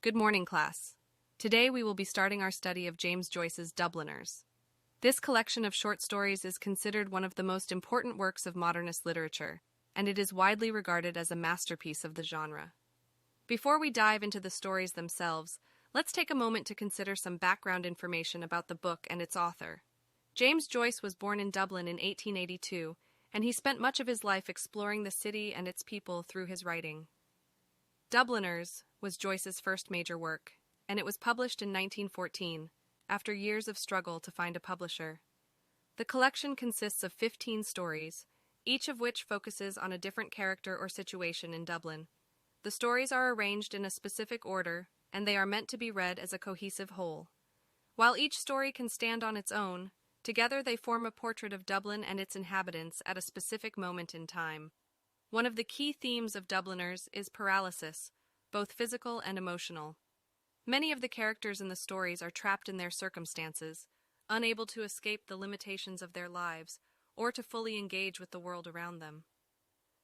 Good morning, class. Today we will be starting our study of James Joyce's Dubliners. This collection of short stories is considered one of the most important works of modernist literature, and it is widely regarded as a masterpiece of the genre. Before we dive into the stories themselves, let's take a moment to consider some background information about the book and its author. James Joyce was born in Dublin in 1882, and he spent much of his life exploring the city and its people through his writing. Dubliners was Joyce's first major work, and it was published in 1914, after years of struggle to find a publisher. The collection consists of 15 stories, each of which focuses on a different character or situation in Dublin. The stories are arranged in a specific order, and they are meant to be read as a cohesive whole. While each story can stand on its own, together they form a portrait of Dublin and its inhabitants at a specific moment in time. One of the key themes of Dubliners is paralysis, both physical and emotional. Many of the characters in the stories are trapped in their circumstances, unable to escape the limitations of their lives or to fully engage with the world around them.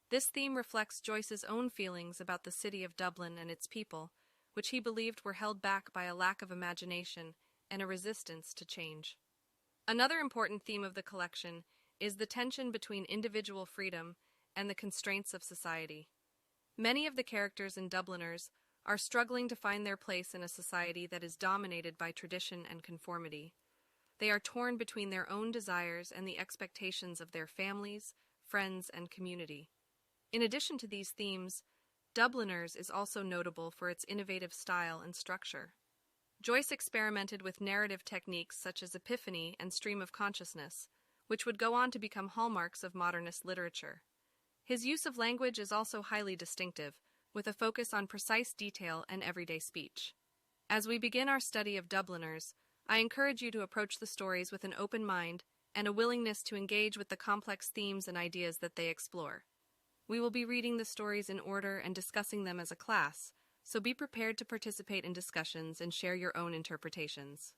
This theme reflects Joyce's own feelings about the city of Dublin and its people, which he believed were held back by a lack of imagination and a resistance to change. Another important theme of the collection is the tension between individual freedom and the constraints of society. Many of the characters in Dubliners are struggling to find their place in a society that is dominated by tradition and conformity. They are torn between their own desires and the expectations of their families, friends, and community. In addition to these themes, Dubliners is also notable for its innovative style and structure. Joyce experimented with narrative techniques such as epiphany and stream of consciousness, which would go on to become hallmarks of modernist literature. His use of language is also highly distinctive, with a focus on precise detail and everyday speech. As we begin our study of Dubliners, I encourage you to approach the stories with an open mind and a willingness to engage with the complex themes and ideas that they explore. We will be reading the stories in order and discussing them as a class, so be prepared to participate in discussions and share your own interpretations.